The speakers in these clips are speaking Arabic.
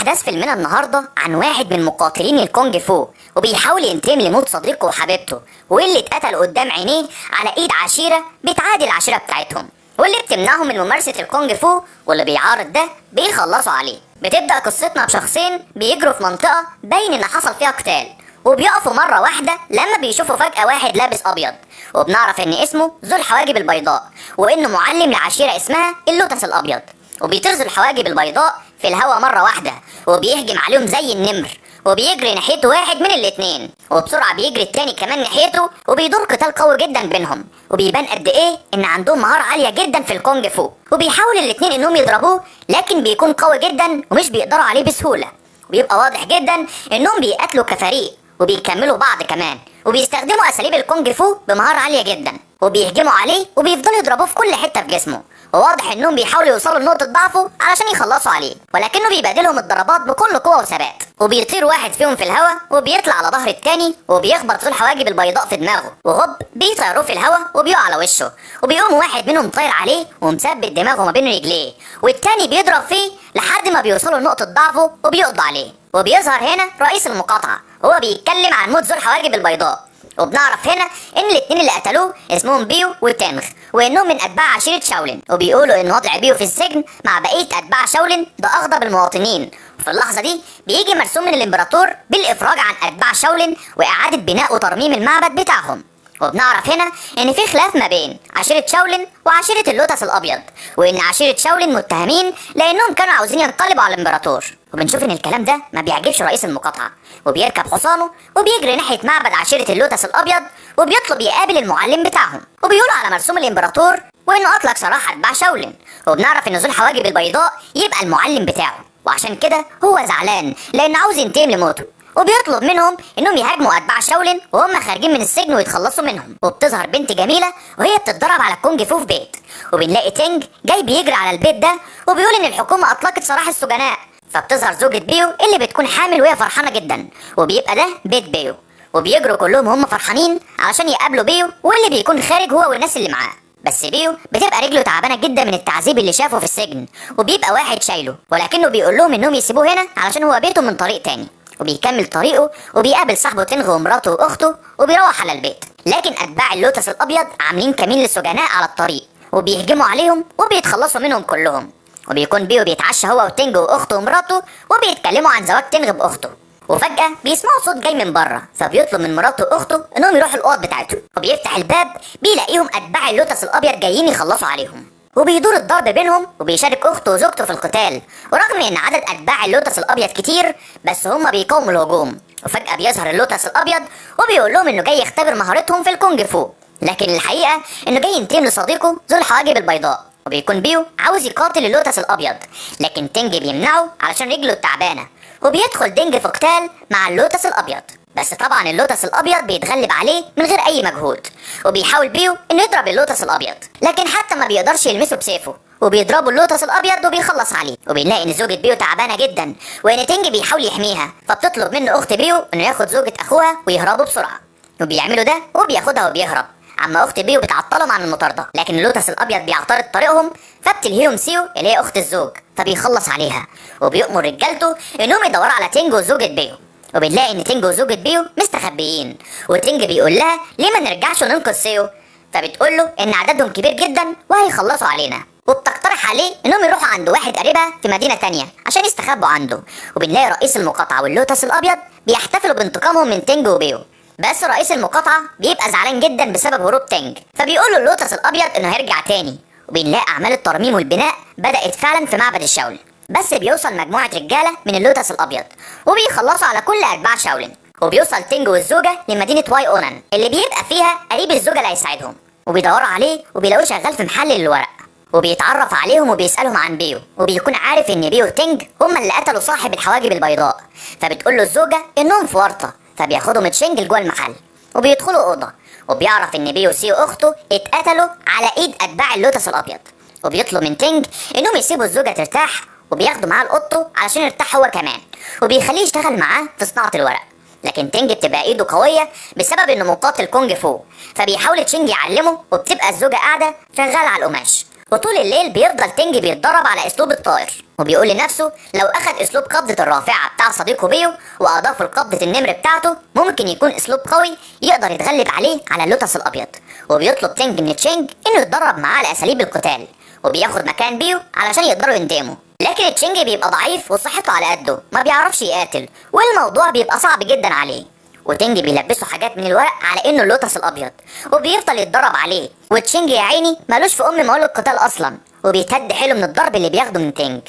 أحداث فيلمنا النهاردة عن واحد من مقاتلين الكونج فو، وبيحاول ينتقم لموت صديقه وحبيبته واللي اتقتل قدام عينيه على إيد عشيرة بتعادي العشيرة بتاعتهم، واللي بتمنعهم من ممارسة الكونج فو، واللي بيعارض ده بيخلصوا عليه. بتبدأ قصتنا بشخصين بيجروا في منطقة باين إن حصل فيها قتال، وبيقفوا مرة واحدة لما بيشوفوا فجأة واحد لابس أبيض، وبنعرف إن اسمه ذو الحواجب البيضاء، وإنه معلم لعشيرة اسمها اللوتس الأبيض. وبيطير ذو الحواجب البيضاء في الهوا مرة واحدة وبيهجم عليهم زي النمر، وبيجري ناحيته واحد من الاتنين، وبسرعة بيجري التاني كمان ناحيته، وبيدور قتال قوي جدا بينهم، وبيبان قد ايه ان عندهم مهارة عالية جدا في الكونج فو. وبيحاول الاتنين انهم يضربوه، لكن بيكون قوي جدا ومش بيقدروا عليه بسهولة، وبيبقى واضح جدا انهم بيقاتلوا كفريق وبيكملوا بعض كمان، وبيستخدموا اساليب الكونج فو بمهارة عالية جدا، وبيهجموا عليه وبيفضلوا يضربوه في كل حتة في جسمه. وواضح انهم بيحاولوا يوصلوا لنقطة ضعفه علشان يخلصوا عليه، ولكنه بيبادلهم الضربات بكل قوة وثبات، وبيطير واحد فيهم في الهواء وبيطلع على ظهر التاني وبيخبط ذو الحواجب البيضاء في دماغه، وهوب بيطيروه في الهواء وبيقع على وشه، وبيقوم واحد منهم طاير عليه ومثبت دماغه ما بين رجليه، والتاني بيضرب فيه لحد ما بيوصلوا لنقطة ضعفه وبيقضوا عليه. وبيظهر هنا رئيس المقاطعة، هو بيتكلم عن موت ذو الحواجب البيضاء، وبنعرف هنا ان الاتنين اللي قتلوه اسمهم بيو وتنغ، وانهم من اتباع عشيرة شاولين، وبيقولوا ان وضع بيو في السجن مع بقية اتباع شاولين ده اغضب المواطنين. وفي اللحظة دي بيجي مرسوم من الامبراطور بالافراج عن اتباع شاولين واعادة بناء وترميم المعبد بتاعهم. وبنعرف هنا ان في خلاف ما بين عشيرة شاولين وعشيرة اللوتس الابيض، وان عشيرة شاولين متهمين لانهم كانوا عاوزين ينقلبوا على الامبراطور. وبنشوف ان الكلام ده ما بيعجبش رئيس المقاطعة، وبيركب حصانه وبيجري ناحية معبد عشيرة اللوتس الابيض، وبيطلب يقابل المعلم بتاعهم، وبيقول على مرسوم الامبراطور وانه اطلق سراح اتباع شاولين. وبنعرف ان ذو الحواجب البيضاء يبقى المعلم بتاعه، وعشان كده هو زعلان لانه عاوز ينتقم لموته، وبيطلب منهم انهم يهاجموا اتباع شاولين وهم خارجين من السجن ويتخلصوا منهم. وبتظهر بنت جميله وهي بتتدرب على الكونج فو في بيت، وبنلاقي تينج جاي بيجري على البيت ده وبيقول ان الحكومه اطلقت سراح السجناء. فبتظهر زوجة بيو اللي بتكون حامل وهي فرحانه جدا، وبيبقى ده بيت بيو، وبيجروا كلهم وهم فرحانين علشان يقابلوا بيو واللي بيكون خارج هو والناس اللي معاه. بس بيو بتبقى رجله تعبانه جدا من التعذيب اللي شافه في السجن، وبيبقى واحد شايله، ولكنه بيقول لهم انهم يسيبوه هنا علشان هو بيته من طريق تاني. وبيكمل طريقه وبيقابل صاحبه تنغ ومراته واخته وبيروح على البيت، لكن اتباع اللوتس الابيض عاملين كمين للسجناء على الطريق وبيهجموا عليهم وبيتخلصوا منهم كلهم. وبيكون بيو بيتعشى هو وتنج واخته ومراته وبيتكلموا عن زواج تنغ باخته، وفجأة بيسمعوا صوت جاي من بره، فبيطلب من مراته واخته انهم يروحوا الاوض بتاعتهم، وبيفتح الباب بيلاقيهم اتباع اللوتس الابيض جايين يخلصوا عليهم، وبيدور الضرب بينهم، وبيشارك اخته وزوجته في القتال. ورغم ان عدد اتباع اللوتس الابيض كتير، بس هم بيقاوموا الهجوم. وفجأة بيظهر اللوتس الابيض وبيقول لهم انه جاي يختبر مهارتهم في الكونج فو، لكن الحقيقة انه جاي ينتقم لصديقه ذو الحواجب البيضاء. وبيكون بيو عاوز يقاتل اللوتس الابيض، لكن تنج بيمنعه علشان رجله التعبانه، وبيدخل دينج في قتال مع اللوتس الابيض. بس طبعا اللوتس الابيض بيتغلب عليه من غير اي مجهود، وبيحاول بيو انه يضرب اللوتس الابيض، لكن حتى ما بيقدرش يلمسه بسيفه، وبيضربوا اللوتس الابيض وبيخلص عليه. وبنلاقي ان زوجة بيو تعبانه جدا، وان تنج بيحاول يحميها، فبتطلب منه اخت بيو انه ياخد زوجة اخوها ويهربوا بسرعه، وبيعملوا ده وبياخدها وبيهرب. اما اخت بيو بتعطلهم عن المطارده، لكن اللوتس الابيض بيعترض طريقهم، فبتلهيهم سيو اللي هي اخت الزوج، فبيخلص عليها وبيأمر رجالته انهم يدوروا على تنج وزوجة بيو. وبنلاقي ان تنج وزوجة بيو مستخبيين، وتنج بيقول لها ليه ما نرجعش وننقذ سيو، فبتقول له ان عددهم كبير جدا وهيخلصوا علينا، وبتقترح عليه انهم يروحوا عند واحد قريبها في مدينه تانية عشان يستخبوا عنده. وبنلاقي رئيس المقاطعه واللوتس الابيض بيحتفلوا بانتقامهم من تنج وبيو، بس رئيس المقاطعة بيبقى زعلان جدا بسبب هروب تنج، فبيقول له اللوتس الابيض انه هيرجع تاني. وبنلاقي اعمال الترميم والبناء بدأت فعلا في معبد الشاولين، بس بيوصل مجموعة رجالة من اللوتس الابيض وبيخلصوا على كل اتباع شاولين. وبيوصل تنج والزوجة لمدينة واي اونان اللي بيبقى فيها قريب الزوجة اللي هيساعدهم، وبيدوروا عليه وبيلاقوه شغال في محل للورق، وبيتعرف عليهم وبيسألهم عن بيو، وبيكون عارف ان بيو وتنج هما اللي قتلوا صاحب الحواجب البيضاء. فبتقول له الزوجة انهم في ورطة، فبياخدهم تشينج جوه المحل وبيدخلوا اوضه، وبيعرف ان بيو سي واخته اتقتلوا على ايد اتباع اللوتس الابيض، وبيطلب من تنج انهم يسيبوا الزوجه ترتاح، وبياخدوا معاه القطه علشان يرتاح هو كمان، وبيخليه يشتغل معاه في صناعه الورق. لكن تنج بتبقى ايده قويه بسبب انه مقاتل كونج فو، فبيحاول تشينج يعلمه، وبتبقى الزوجه قاعده شغاله على القماش، وطول الليل بيفضل تنج بيتدرب على اسلوب الطائر، وبيقول لنفسه لو اخد اسلوب قبضة الرافعة بتاع صديقه بيو واضافه لقبضة النمر بتاعته ممكن يكون اسلوب قوي يقدر يتغلب عليه على اللوتس الابيض. وبيطلب تنج من تشينج انه يتدرب معاه على اساليب القتال، وبياخد مكان بيو علشان يقدروا ينتقموا. لكن تشينج بيبقى ضعيف وصحته على قده، ما بيعرفش يقاتل، والموضوع بيبقى صعب جدا عليه. وتنج بيلبسه حاجات من الورق على انه اللوتس الابيض، وبيفضل يتدرب عليه. وتشينج يا عيني مالوش في مقول القتال اصلا، وبيتهد حيله من الضرب اللي بياخده من تنج.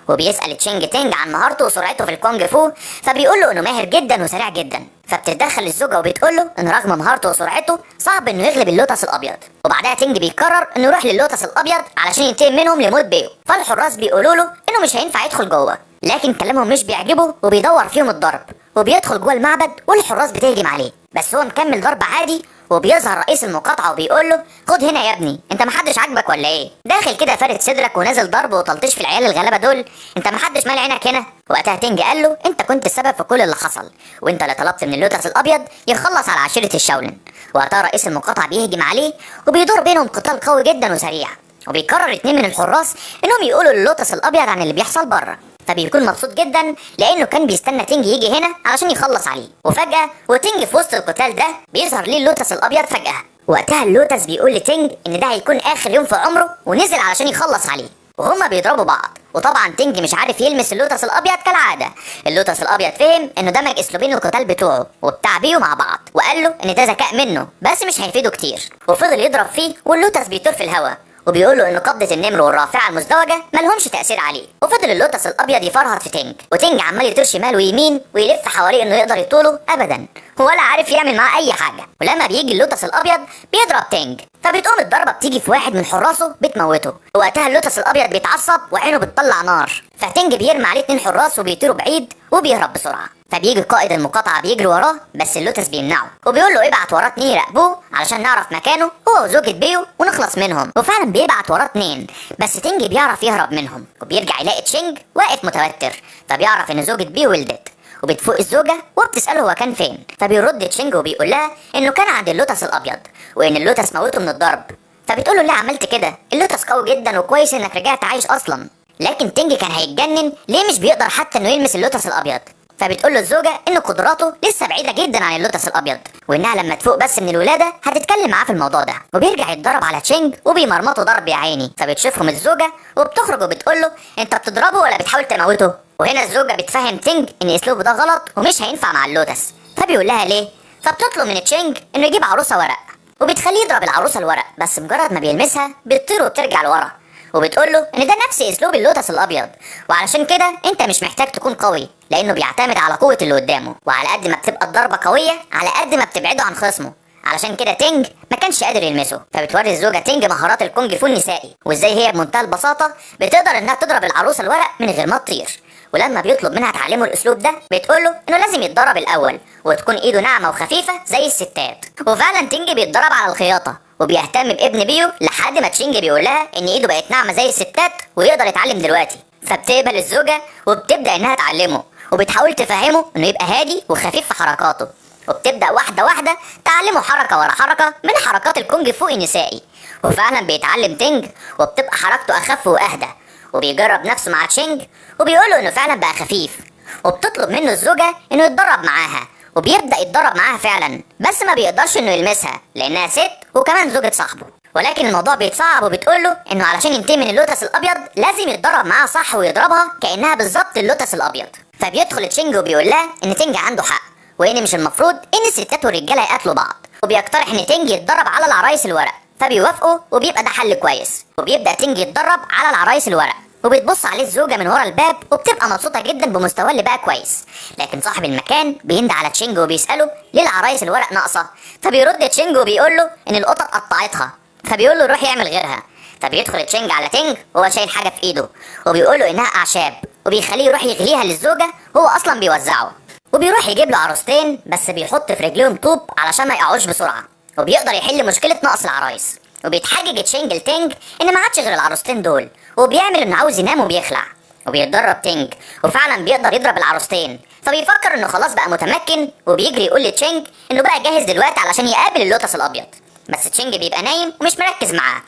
وبيسأل تنج عن مهارته وسرعته في الكونج فو، فبيقول له انه ماهر جدا وسريع جدا. فبتتدخل الزوجه وبتقول له ان رغم مهارته وسرعته صعب انه يغلب اللوتس الابيض. وبعدها تنج بيقرر انه يروح للوتس الابيض علشان ينتقم منهم لموت بيو. فالحراس بيقولوا له انه مش هينفع يدخل جوه، لكن كلامهم مش بيعجبه وبيدور فيهم الضرب، وبيدخل جوه المعبد والحراس بتهجم عليه. بس هو مكمل ضرب عادي، وبيظهر رئيس المقاطعه وبيقول له خد هنا يا ابني، انت محدش عاجبك ولا ايه؟ داخل كده فارد صدرك ونازل ضرب وتلطيش في العيال الغلابه دول، انت محدش مال عينك هنا؟ وقتها تنج قال له انت كنت السبب في كل اللي حصل، وانت اللي طلبت من اللوتس الابيض يخلص على عشيره الشاولن. وقتها رئيس المقاطعه بيهجم عليه وبيدور بينهم قتال قوي جدا وسريع. وبيقرر اتنين من الحراس انهم يقولوا للوتس الابيض عن اللي بيحصل بره، فبيكون مبسوط جدا لانه كان بيستنى تنج يجي هنا علشان يخلص عليه. وفجاه وتنج في وسط القتال ده بيظهر ليه اللوتس الابيض فجاه. وقتها اللوتس بيقول لتنج ان ده هيكون اخر يوم في عمره ونزل علشان يخلص عليه. وهما بيضربوا بعض، وطبعا تنج مش عارف يلمس اللوتس الابيض كالعاده. اللوتس الابيض فهم انه دمج اسلوبين القتال بتوعه وبتاع بيو مع بعض، وقال له ان ده ذكاء منه بس مش هيفيده كتير. وفضل يضرب فيه واللوتس بيطير في الهواء، وبيقول له ان قبضه النمر والرافعه المزدوجه مالهمش تاثير عليه. وفضل اللوتس الابيض يفرهد في تنج، وتنج عمال يطير شمال ويمين ويلف حواليه انه يقدر يطوله ابدا، ولا عارف يعمل معاه اي حاجه. ولما بيجي اللوتس الابيض بيضرب تنج، فبتقوم الضربه بتيجي في واحد من حراسه بتموته. وقتها اللوتس الابيض بيتعصب وعينه بتطلع نار، فتنج بيرمي عليه اتنين حراس وبيطيروا بعيد وبيهرب بسرعه. فبيجي قائد المقاطعه بيجري وراه، بس اللوتس بيمنعه وبيقول له ابعت وراه اتنين يراقبوه علشان نعرف مكانه هو وزوجة بيو ونخلص منهم. وفعلا بيبعت وراه اتنين، بس تنج بيعرف يهرب منهم، وبيرجع يلاقي تشينج واقف متوتر. فبيعرف ان زوجة بيو ولدت، وبتفوق الزوجة وبتسأله هو كان فين. فبيرد تشينج وبيقول لها انه كان عند اللوتس الابيض، وان اللوتس موته من الضرب. فبتقول له ليه عملت كده؟ اللوتس قوي جدا وكويس انك رجعت عايش اصلا. لكن تنج كان هيتجنن، ليه مش بيقدر حتى انه يلمس اللوتس الابيض. فبتقول له الزوجه ان قدراته لسه بعيده جدا عن اللوتس الابيض، وانها لما تفوق بس من الولاده هتتكلم معاه في الموضوع ده. وبيرجع يتضرب على تشينج وبيمرمطه ضرب يا عيني. فبتشوفهم الزوجه وبتخرج وبتقول له انت بتضربه ولا بتحاول تموته؟ وهنا الزوجه بتفهم تنج ان اسلوبه ده غلط ومش هينفع مع اللوتس. فبيقول لها ليه؟ فبتطلب من تشينج انه يجيب عروسه ورق، وبتخليه يضرب العروسه الورق، بس مجرد ما بيلمسها بتطير وبترجع لورا. وبتقول له ان ده نفس اسلوب اللوتس الابيض، وعلشان كده انت مش محتاج تكون قوي لانه بيعتمد على قوه اللي قدامه، وعلى قد ما بتبقى الضربه قويه على قد ما بتبعده عن خصمه. علشان كده تنج ما كانش قادر يلمسه. فبتوري الزوجه تنج مهارات الكونج فو النسائي، وازاي هي بمنتهى البساطه بتقدر انها تضرب العروسه الورق من غير ما تطير. ولما بيطلب منها تعلمه الاسلوب ده بتقول له انه لازم يتدرب الاول وتكون ايده ناعمه وخفيفه زي الستات. وفعلا تنج بيتدرب على الخياطه وبيهتم بابن بيو لحد ما تشينج بيقول لها ان ايده بقت ناعمه زي الستات ويقدر يتعلم دلوقتي. فبتقبل الزوجه وبتبدا انها تعلمه، وبتحاول تفهمه انه يبقى هادي وخفيف في حركاته، وبتبدا واحده واحده تعلمه حركه ورا حركه من حركات الكونج فو النسائي. وفعلا بيتعلم تنج وبتبقى حركته اخف واهدى، وبيجرب نفسه مع تشينج وبيقول له انه فعلا بقى خفيف. وبتطلب منه الزوجه انه يتدرب معاها، وبيبدا يتدرب معاها فعلا، بس ما بيقدرش انه يلمسها لانها ست وكمان زوجة صاحبه. ولكن الموضوع بيتصعب، وبتقول له انه علشان ينتهي من اللوتس الابيض لازم يتدرب معاها صح ويضربها كانها بالظبط اللوتس الابيض. فبيدخل تشينج وبيقول لها ان تنج عنده حق، وان مش المفروض ان الستات والرجاله يقاتلوا بعض، وبيقترح ان تنج يتدرب على العرايس الورق. فبيوافقوا وبيبقى ده حل كويس، وبيبدا تنج يتدرب على العرايس الورق. وبتبص عليه الزوجه من ورا الباب وبتبقى مبسوطه جدا بمستواه اللي بقى كويس. لكن صاحب المكان بيندى على تشينج وبيساله ليه العرايس الورق ناقصه. فبيرد تشينج وبيقول له ان القطط قطعتها، فبيقول له روح يعمل غيرها. فبيدخل تشينج على تنج وهو شايل حاجه في ايده، وبيقول له انها اعشاب، وبيخليه يروح يغليها للزوجه هو اصلا بيوزعه. وبيروح يجيب له عروستين، بس بيحط في رجليهم طوب علشان ما يقعوش بسرعه، وبيقدر يحل مشكله نقص العرايس. وبيتحجج تشينج لتنج ان ما عادش غير العروستين دول، وبيعمل انه عاوز ينام وبيخلع. وبيتدرب تنج وفعلا بيقدر يضرب العروستين، فبيفكر انه خلاص بقى متمكن، وبيجري يقول لتشينج انه بقى جاهز دلوقتي علشان يقابل اللوتس الابيض. بس تشينج بيبقى نايم ومش مركز معاه،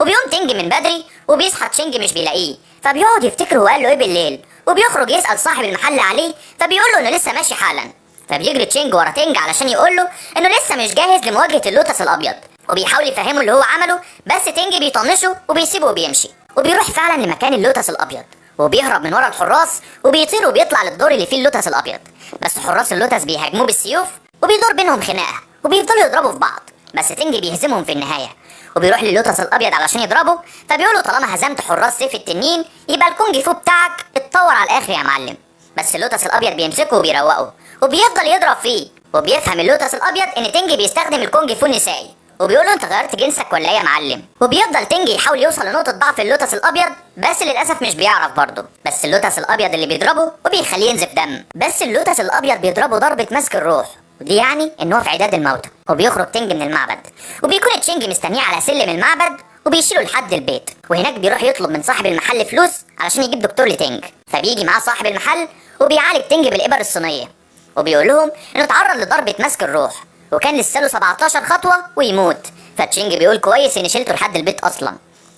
وبيقوم تنج من بدري وبيصحى تشينج مش بيلاقيه، فبيقعد يفتكر هو قال له ايه بالليل، وبيخرج يسأل صاحب المحل عليه، فبيقول له انه لسه ماشي حالا. فبيجري تشينج ورا تنج علشان يقول له انه لسه مش جاهز لمواجهة اللوتس الابيض، وبيحاول يفهمه اللي هو عمله، بس تنج بيطنشه وبيسيبه وبيمشي. وبيروح فعلا لمكان اللوتس الابيض، وبيهرب من ورا الحراس وبيطير وبيطلع للدور اللي فيه اللوتس الابيض، بس حراس اللوتس بيهاجموه بالسيوف وبيدور بينهم خناقه وبيفضلوا يضربوا في بعض، بس تنج بيهزمهم في النهايه. وبيروح للوتس الابيض علشان يضربه، فبيقول له طالما هزمت حراس سيف التنين يبقى الكونج فو بتاعك اتطور على الاخر يا معلم. بس اللوتس الابيض بيمسكه وبيروقه وبيفضل يضرب فيه، وبيفهم اللوتس الابيض ان تنج بيستخدم الكونج فو النسائي، وبيقول له انت غيرت جنسك ولا ايه يا معلم. وبيفضل تنج يحاول يوصل لنقطه ضعف اللوتس الابيض، بس للاسف مش بيعرف برضه. بس اللوتس الابيض اللي بيضربه وبيخليه ينزف دم، بس اللوتس الابيض بيضربه ضربه مسك الروح، ودي يعني ان هو في عداد الموتى. وبيخرج تنج من المعبد، وبيكون تشينج مستنيه على سلم المعبد وبيشيله لحد البيت، وهناك بيروح يطلب من صاحب المحل فلوس علشان يجيب دكتور لتنج. فبيجي معاه صاحب المحل وبيعالج تنج بالابر الصينيه، وبيقول لهم انه اتعرض لضربه مسك الروح وكان لسه له 17 خطوه ويموت. فتشينج بيقول كويس اني شلته لحد البيت اصلا.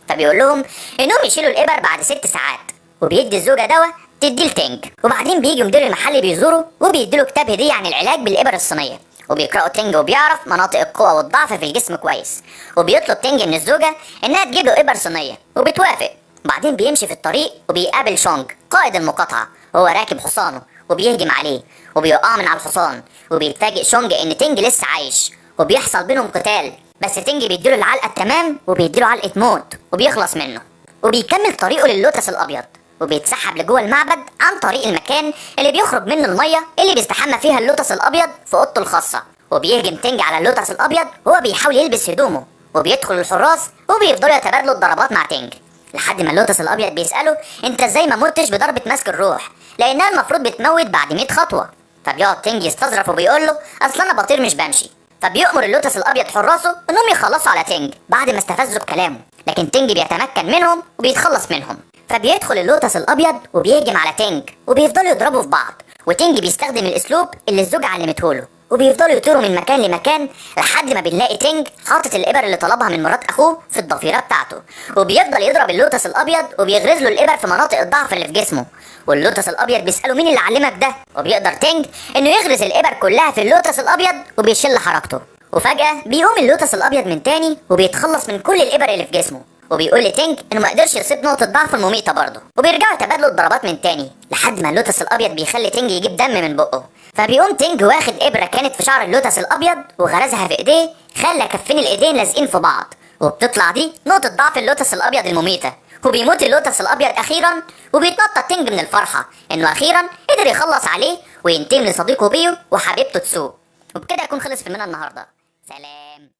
فبيقول لهم انهم يشيلوا الابر بعد 6 ساعات، وبيدي الزوجه دواء تديه لتنج. وبعدين بيجي مدير المحل بيزوره وبيديله كتاب هديه عن العلاج بالابر الصينيه، وبيقرأوا تنج وبيعرف مناطق القوة والضعف في الجسم كويس. وبيطلب تنج من الزوجة انها تجيب له ابر صينية وبتوافق. بعدين بيمشي في الطريق وبيقابل شونج قائد المقاطعة وهو راكب حصانه وبيهجم عليه وبيوقعه من على الحصان. وبيتفاجئ شونج ان تنج لسه عايش وبيحصل بينهم قتال، بس تنج بيديله العلقة التمام وبيديله علقة موت وبيخلص منه. وبيكمل طريقه للوتس الابيض وبيتسحب لجوه المعبد عن طريق المكان اللي بيخرج منه الميه اللي بيستحمى فيها اللوتس الابيض في اوضته الخاصه. وبيهجم تنج على اللوتس الابيض وهو بيحاول يلبس هدومه، وبيدخل الحراس وبيفضلوا يتبادلوا الضربات مع تنج، لحد ما اللوتس الابيض بيساله انت ازاي ما متش بضربه مسك الروح، لانها المفروض بتموت بعد 100 خطوه. فبيقعد تنج يستظرف وبيقول له اصل انا بطير مش بمشي. فبيأمر اللوتس الابيض حراسه انهم يخلصوا على تنج بعد ما استفزوا بكلامه، لكن تنج بيتمكن منهم وبيتخلص منهم. فبيدخل اللوتس الابيض وبيهجم على تنج وبيفضلوا يضربوا في بعض، وتنج بيستخدم الاسلوب اللي الزوجة علمته له، وبيفضلوا يطيروا من مكان لمكان لحد ما بنلاقي تنج حاطط الابر اللي طلبها من مرات اخوه في الضفيره بتاعته. وبيفضل يضرب اللوتس الابيض وبيغرز له الابر في مناطق الضعف اللي في جسمه، واللوتس الابيض بيساله مين اللي علمك ده، وبيقدر تنج انه يغرز الابر كلها في اللوتس الابيض وبيشل حركته. وفجاه بيقوم اللوتس الابيض من تاني وبيتخلص من كل الابر اللي في جسمه، وبيقول لتنج انه ما قدرش يصيب نقطه ضعف المميته برضه. وبيرجعوا يتبادلوا الضربات من تاني لحد ما اللوتس الابيض بيخلي تنج يجيب دم من بقه. فبيقوم تنج واخد ابره كانت في شعر اللوتس الابيض وغرزها في ايديه، خلى كفين الايدين لازقين في بعض، وبتطلع دي نقطه ضعف اللوتس الابيض المميته. وبيموت اللوتس الابيض اخيرا، وبيتنطط تنج من الفرحه انه اخيرا قدر يخلص عليه وينتقم لصديقه بيو وحبيبته تسو. وبكده يكون خلص فيلمنا النهارده. سلام.